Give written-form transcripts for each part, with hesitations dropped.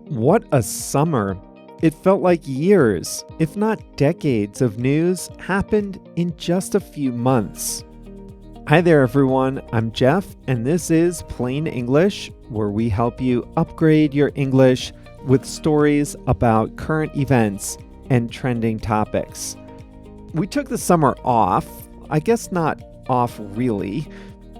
What a summer! It felt like years, if not decades, of news happened in just a few months. Hi there, everyone. I'm Jeff, and this is Plain English, where we help you upgrade your English with stories about current events and trending topics. We took the summer off. I guess not off really.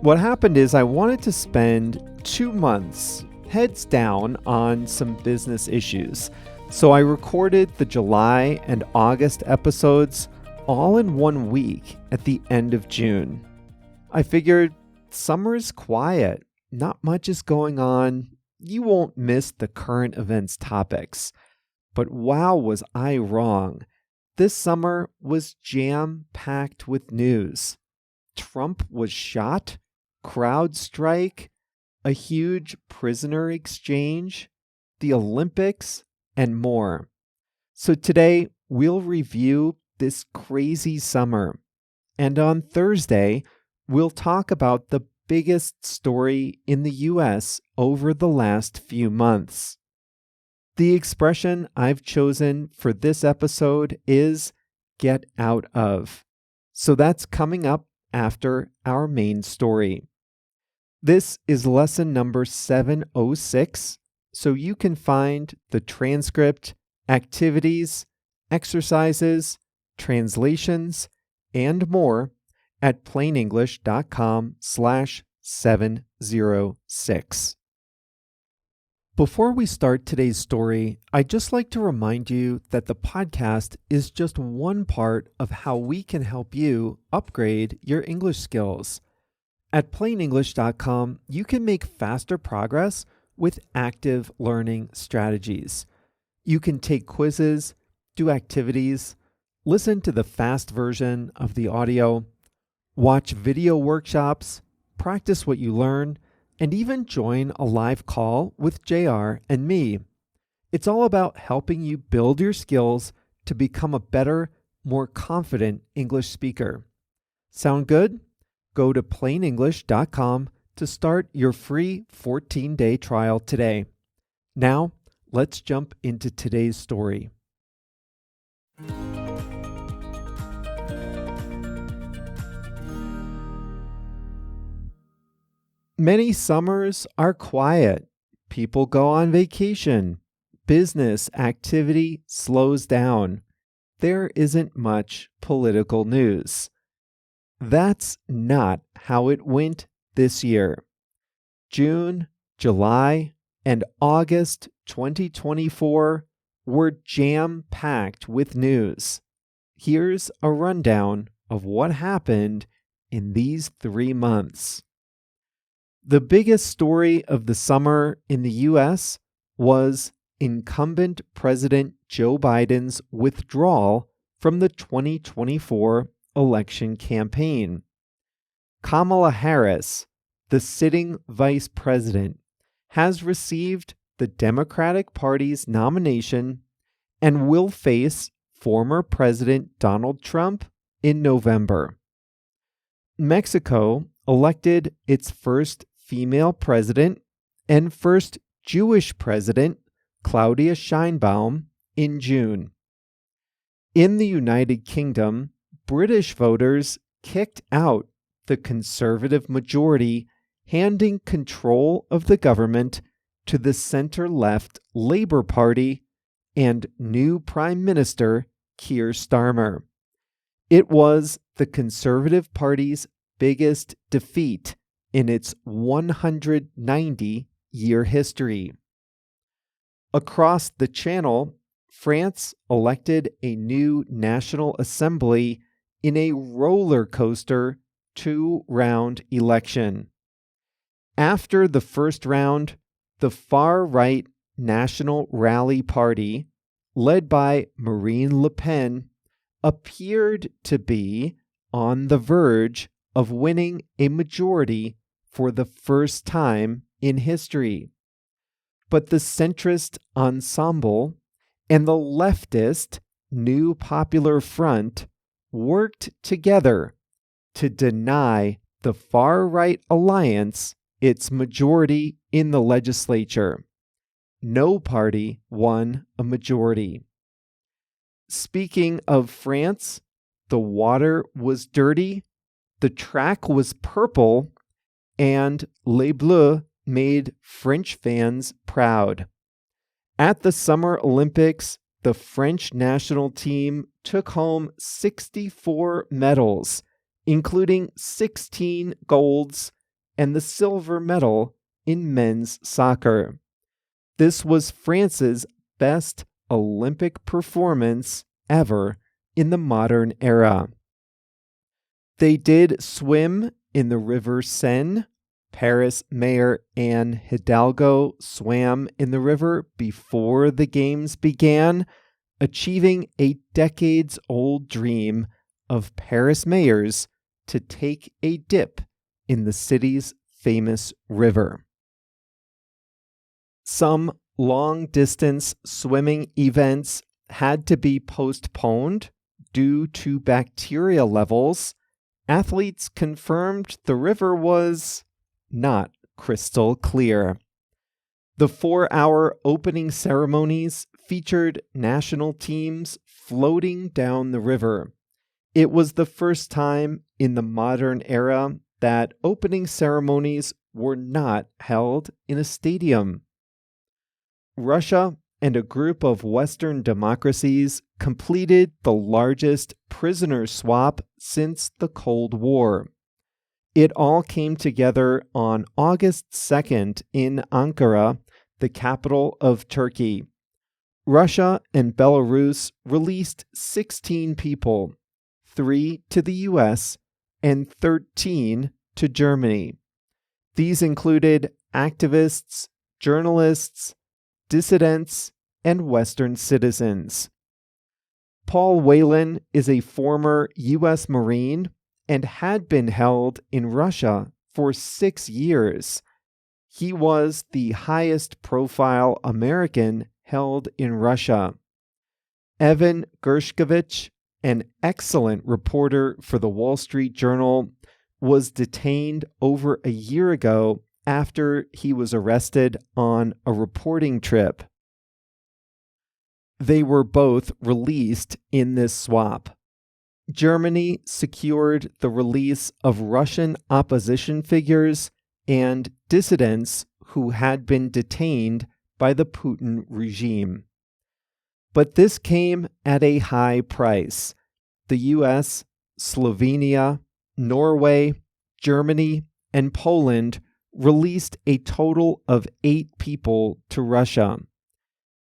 What happened is I wanted to spend 2 months heads down on some business issues. So I recorded the July and August episodes all in 1 week at the end of June. I figured summer is quiet, not much is going on, you won't miss the current events topics. But wow, was I wrong. This summer was jam-packed with news. Trump was shot, crowd strike, a huge prisoner exchange, the Olympics, and more. So today, we'll review this crazy summer. And on Thursday, we'll talk about the biggest story in the US over the last few months. The expression I've chosen for this episode is get out of. So that's coming up after our main story. This is lesson number 706, so you can find the transcript, activities, exercises, translations, and more at plainenglish.com/706. Before we start today's story, I'd just like to remind you that the podcast is just one part of how we can help you upgrade your English skills. At plainenglish.com, you can make faster progress with active learning strategies. You can take quizzes, do activities, listen to the fast version of the audio, watch video workshops, practice what you learn, and even join a live call with JR and me. It's all about helping you build your skills to become a better, more confident English speaker. Sound good? Go to plainenglish.com to start your free 14-day trial today. Now, let's jump into today's story. Many summers are quiet. People go on vacation. Business activity slows down. There isn't much political news. That's not how it went this year. June, July, and August 2024 were jam-packed with news. Here's a rundown of what happened in these 3 months. The biggest story of the summer in the US was incumbent President Joe Biden's withdrawal from the 2024 election campaign. Kamala Harris, the sitting vice president, has received the Democratic Party's nomination and will face former President Donald Trump in November. Mexico elected its first female president and first Jewish president, Claudia Sheinbaum, in June. In the United Kingdom, British voters kicked out the Conservative majority, handing control of the government to the center-left Labour Party and new Prime Minister Keir Starmer. It was the Conservative Party's biggest defeat in its 190-year history. Across the Channel, France elected a new National Assembly in a rollercoaster 2-round election. After the first round, the far-right National Rally Party, led by Marine Le Pen, appeared to be on the verge of winning a majority for the first time in history. But the centrist Ensemble and the leftist New Popular Front worked together to deny the far-right alliance its majority in the legislature. no party won a majority. Speaking of France, the water was dirty, the track was purple, and Les Bleus made French fans proud. At the Summer Olympics, the French national team took home 64 medals, including 16 golds and the silver medal in men's soccer. This was France's best Olympic performance ever in the modern era. They did swim in the River Seine. Paris Mayor Anne Hidalgo swam in the river before the games began, achieving a decades-old dream of Paris mayors to take a dip in the city's famous river. Some long-distance swimming events had to be postponed due to bacteria levels. Athletes confirmed the river was not crystal clear. The 4-hour opening ceremonies featured national teams floating down the river. It was the first time in the modern era that opening ceremonies were not held in a stadium. Russia and a group of Western democracies completed the largest prisoner swap since the Cold War. It all came together on August 2nd in Ankara, the capital of Turkey. Russia and Belarus released 16 people, 3 to the US and 13 to Germany. These included activists, journalists, dissidents, and Western citizens. Paul Whelan is a former U.S. Marine and had been held in Russia for 6 years. He was the highest profile American held in Russia. Evan Gershkovich, an excellent reporter for the Wall Street Journal, was detained over a year ago after he was arrested on a reporting trip. They were both released in this swap. Germany secured the release of Russian opposition figures and dissidents who had been detained by the Putin regime. But this came at a high price. The US, Slovenia, Norway, Germany, and Poland released a total of 8 people to Russia.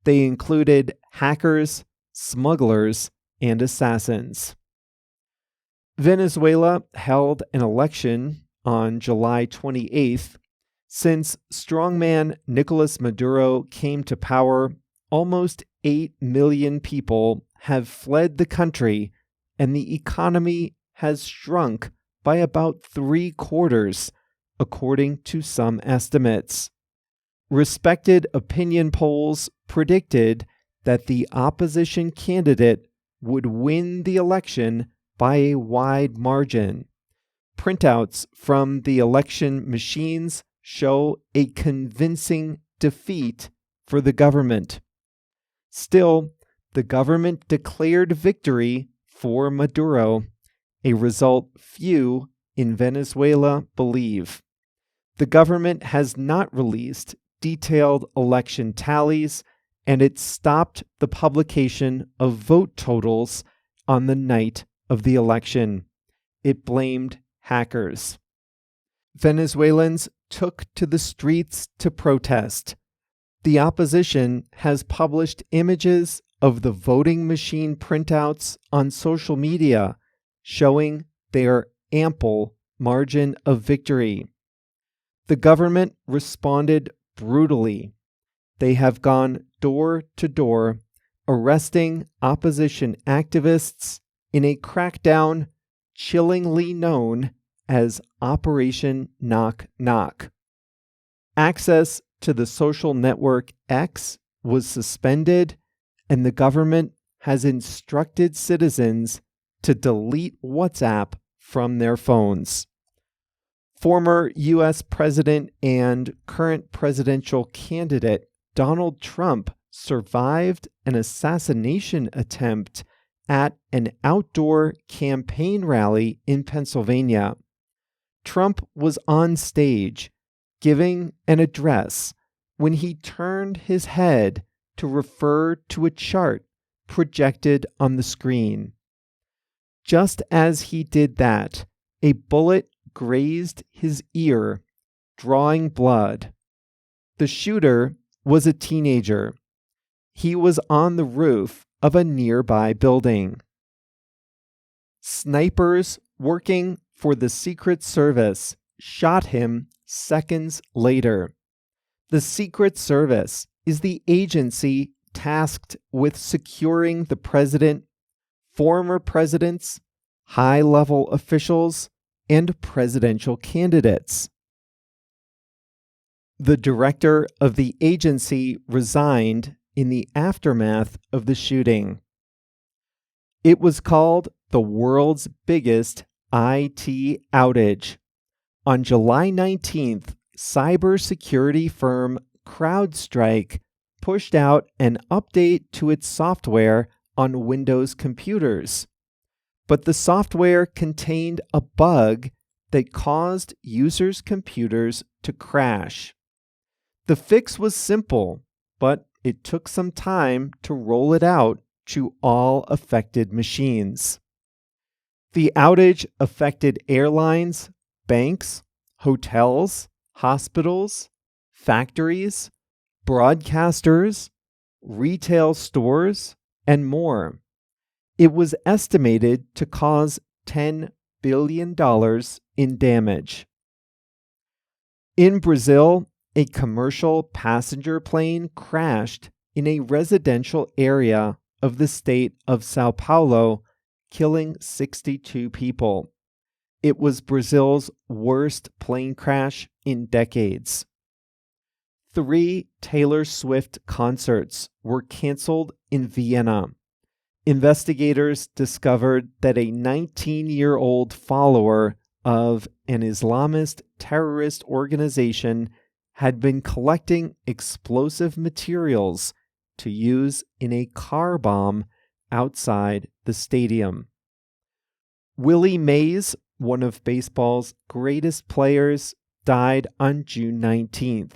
They included hackers, smugglers, and assassins. Venezuela held an election on July 28th. Since strongman Nicolas Maduro came to power, almost 8 million people have fled the country, and the economy has shrunk by about 3/4, according to some estimates. Respected opinion polls predicted that the opposition candidate would win the election by a wide margin. Printouts from the election machines show a convincing defeat for the government. Still, the government declared victory for Maduro, a result few in Venezuela believe. The government has not released detailed election tallies, and it stopped the publication of vote totals on the night of the election. It blamed hackers. Venezuelans took to the streets to protest. The opposition has published images of the voting machine printouts on social media, showing their ample margin of victory. The government responded brutally. They have gone door to door, arresting opposition activists in a crackdown chillingly known as Operation Knock Knock. Access to the social network X was suspended, and the government has instructed citizens to delete WhatsApp from their phones. Former U.S. President and current presidential candidate Donald Trump survived an assassination attempt at an outdoor campaign rally in Pennsylvania. Trump was on stage giving an address when he turned his head to refer to a chart projected on the screen. Just as he did that, a bullet grazed his ear, drawing blood. The shooter was a teenager. He was on the roof of a nearby building. Snipers working for the Secret Service shot him seconds later. The Secret Service is the agency tasked with securing the president, former presidents, high-level officials, and presidential candidates. The director of the agency resigned in the aftermath of the shooting. It was called the world's biggest IT outage. On July 19th, cybersecurity firm CrowdStrike pushed out an update to its software on Windows computers. But the software contained a bug that caused users' computers to crash. The fix was simple, but it took some time to roll it out to all affected machines. The outage affected airlines, banks, hotels, hospitals, factories, broadcasters, retail stores, and more. It was estimated to cause $10 billion in damage. In Brazil, a commercial passenger plane crashed in a residential area of the state of Sao Paulo, killing 62 people. It was Brazil's worst plane crash in decades. 3 Taylor Swift concerts were canceled in Vienna. Investigators discovered that a 19-year-old follower of an Islamist terrorist organization had been collecting explosive materials to use in a car bomb outside the stadium. Willie Mays, one of baseball's greatest players, died on June 19th.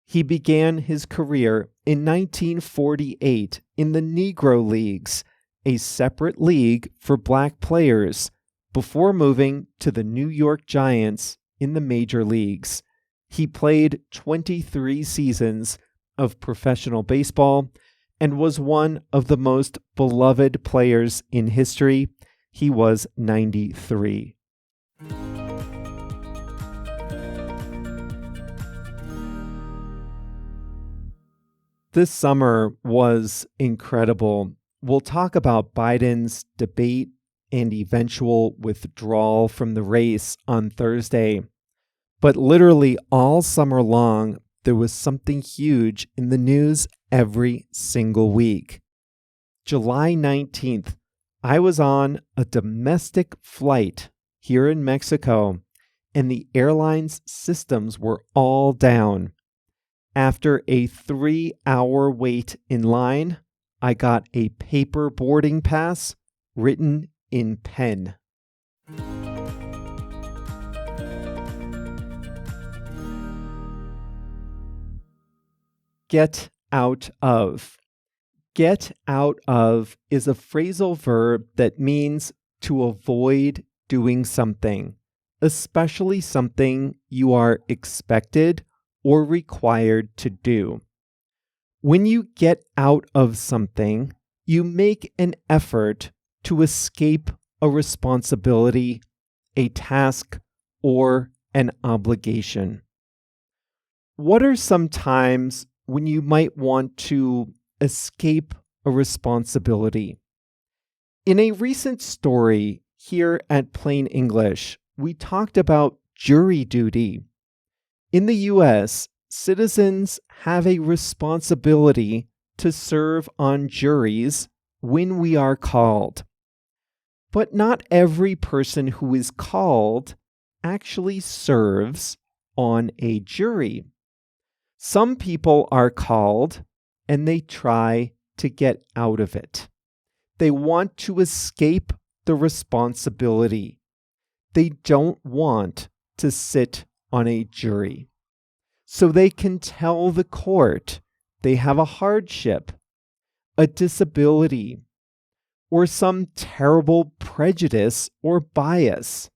He began his career in 1948 in the Negro Leagues, a separate league for black players, before moving to the New York Giants in the major leagues. He played 23 seasons of professional baseball and was one of the most beloved players in history. He was 93. This summer was incredible. We'll talk about Biden's debate and eventual withdrawal from the race on Thursday. But literally all summer long, there was something huge in the news every single week. July 19th, I was on a domestic flight here in Mexico, and the airline's systems were all down. After a 3-hour wait in line, I got a paper boarding pass written in pen. Get out of. Get out of is a phrasal verb that means to avoid doing something, especially something you are expected or required to do. When you get out of something, you make an effort to escape a responsibility, a task, or an obligation. What are some times when you might want to escape a responsibility? In a recent story here at Plain English, we talked about jury duty. In the U.S., citizens have a responsibility to serve on juries when we are called. But not every person who is called actually serves on a jury. Some people are called and they try to get out of it. They want to escape the responsibility. They don't want to sit on a jury. So they can tell the court they have a hardship, a disability, or some terrible prejudice or bias.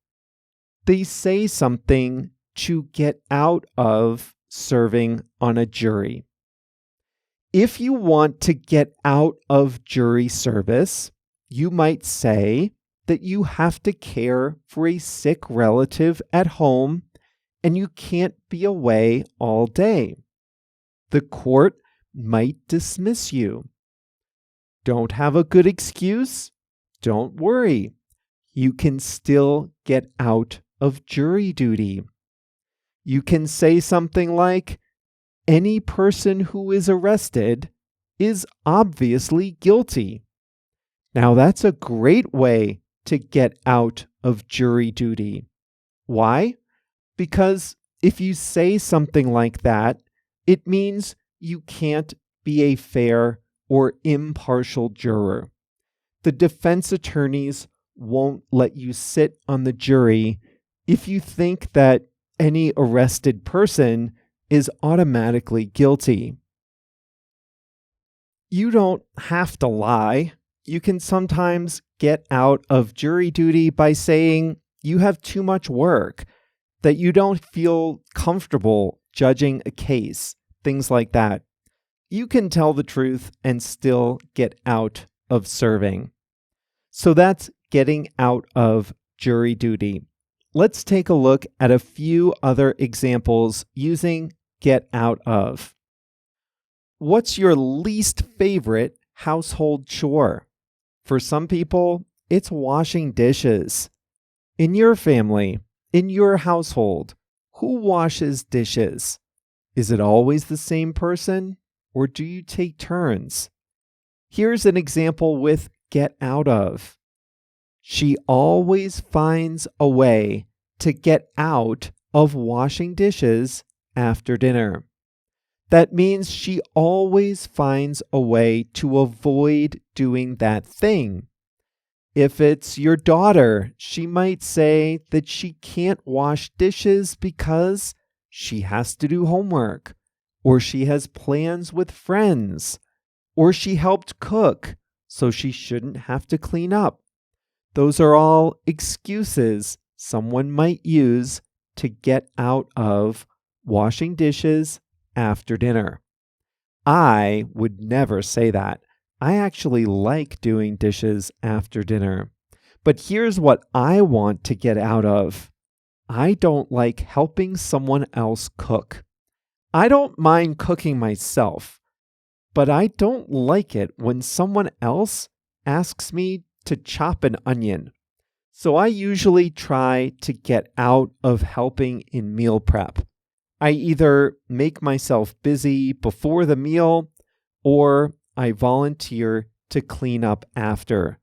They say something to get out of serving on a jury. If you want to get out of jury service, you might say that you have to care for a sick relative at home and you can't be away all day. The court might dismiss you. Don't have a good excuse? Don't worry. You can still get out of jury duty. You can say something like, any person who is arrested is obviously guilty. Now that's a great way to get out of jury duty. Why? Because if you say something like that, it means you can't be a fair or impartial juror. The defense attorneys won't let you sit on the jury if you think that any arrested person is automatically guilty. You don't have to lie. You can sometimes get out of jury duty by saying you have too much work, that you don't feel comfortable judging a case, things like that. You can tell the truth and still get out of serving. So that's getting out of jury duty. Let's take a look at a few other examples using get out of. What's your least favorite household chore? For some people, it's washing dishes. In your family, in your household, who washes dishes? Is it always the same person, or do you take turns? Here's an example with get out of. She always finds a way to get out of washing dishes after dinner. That means she always finds a way to avoid doing that thing. If it's your daughter, she might say that she can't wash dishes because she has to do homework, or she has plans with friends, or she helped cook, so she shouldn't have to clean up. Those are all excuses someone might use to get out of washing dishes after dinner. I would never say that. I actually like doing dishes after dinner. But here's what I want to get out of. I don't like helping someone else cook. I don't mind cooking myself, but I don't like it when someone else asks me to chop an onion. So I usually try to get out of helping in meal prep. I either make myself busy before the meal or I volunteer to clean up after.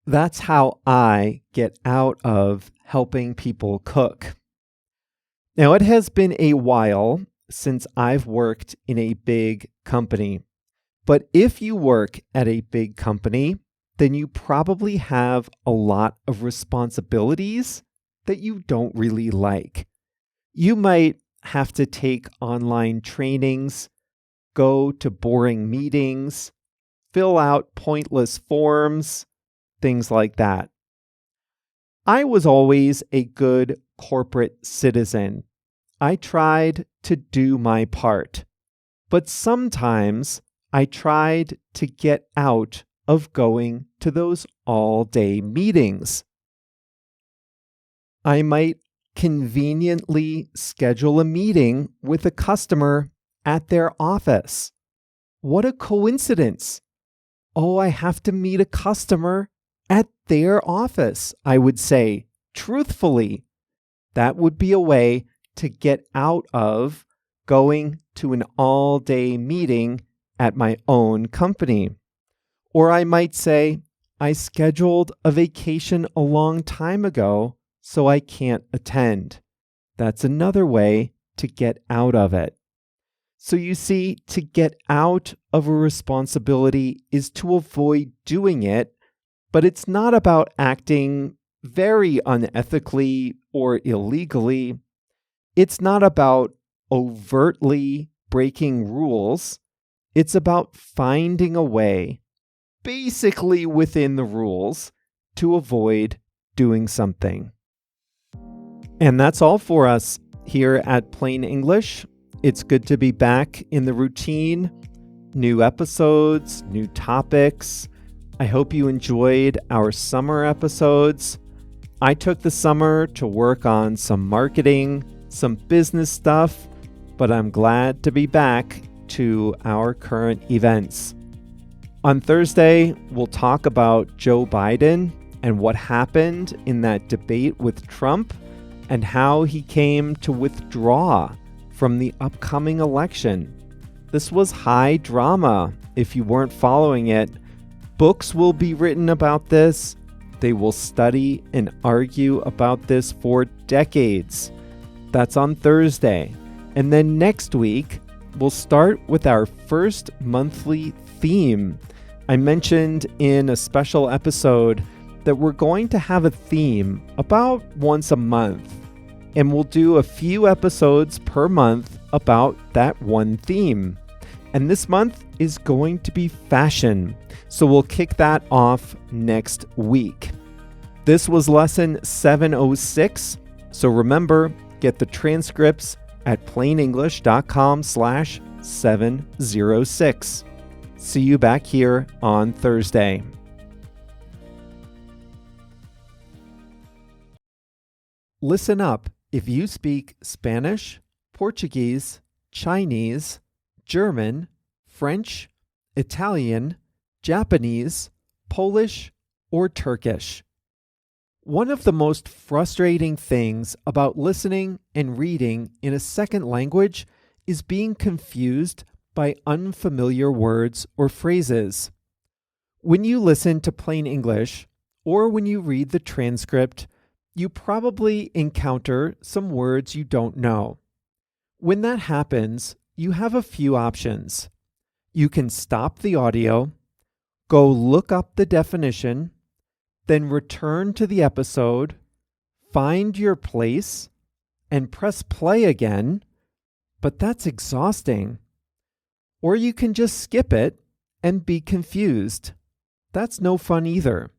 That's how I get out of helping people cook. Now, it has been a while since I've worked in a big company. But if you work at a big company, then you probably have a lot of responsibilities that you don't really like. You might have to take online trainings, go to boring meetings, fill out pointless forms, things like that. I was always a good corporate citizen. I tried to do my part, but sometimes I tried to get out of going to those all-day meetings. I might conveniently schedule a meeting with a customer at their office. What a coincidence! Oh, I have to meet a customer at their office, I would say, truthfully. That would be a way to get out of going to an all-day meeting at my own company. Or I might say, I scheduled a vacation a long time ago, so I can't attend. That's another way to get out of it. So you see, to get out of a responsibility is to avoid doing it, but it's not about acting very unethically or illegally. It's not about overtly breaking rules. It's about finding a way, basically within the rules, to avoid doing something. And that's all for us here at Plain English. It's good to be back in the routine. New episodes, new topics. I hope you enjoyed our summer episodes. I took the summer to work on some marketing, some business stuff, but I'm glad to be back to our current events. On Thursday, we'll talk about Joe Biden and what happened in that debate with Trump and how he came to withdraw from the upcoming election. This was high drama if you weren't following it. Books will be written about this. They will study and argue about this for decades. That's on Thursday. And then next week, we'll start with our first monthly theme. I mentioned in a special episode that we're going to have a theme about once a month. And we'll do a few episodes per month about that one theme. And this month is going to be fashion. So we'll kick that off next week. This was lesson 706. So remember, get the transcripts at plainenglish.com/706. See you back here on Thursday. Listen up if you speak Spanish, Portuguese, Chinese, German, French, Italian, Japanese, Polish, or Turkish. One of the most frustrating things about listening and reading in a second language is being confused by unfamiliar words or phrases. When you listen to Plain English, or when you read the transcript, you probably encounter some words you don't know. When that happens, you have a few options. You can stop the audio, go look up the definition, then return to the episode, find your place, and press play again, but that's exhausting. Or you can just skip it and be confused. That's no fun either.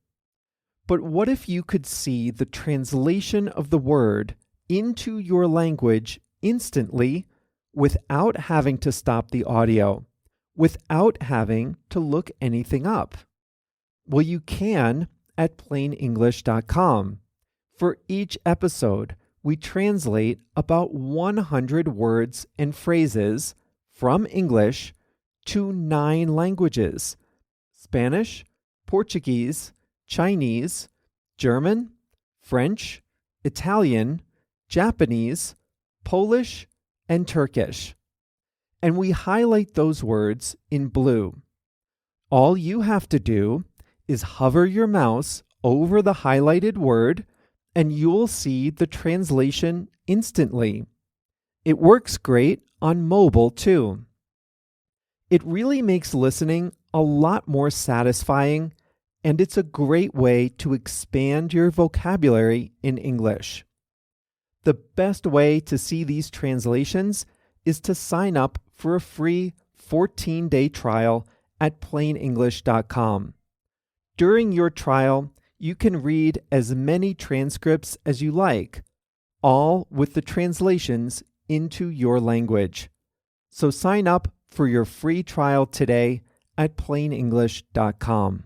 But what if you could see the translation of the word into your language instantly without having to stop the audio, without having to look anything up? Well, you can at plainenglish.com. For each episode, we translate about 100 words and phrases from English to 9 languages: Spanish, Portuguese, Chinese, German, French, Italian, Japanese, Polish, and Turkish. And we highlight those words in blue. All you have to do is hover your mouse over the highlighted word and you'll see the translation instantly. It works great on mobile too. It really makes listening a lot more satisfying, and it's a great way to expand your vocabulary in English. The best way to see these translations is to sign up for a free 14-day trial at plainenglish.com. During your trial, you can read as many transcripts as you like, all with the translations into your language. So sign up for your free trial today at plainenglish.com.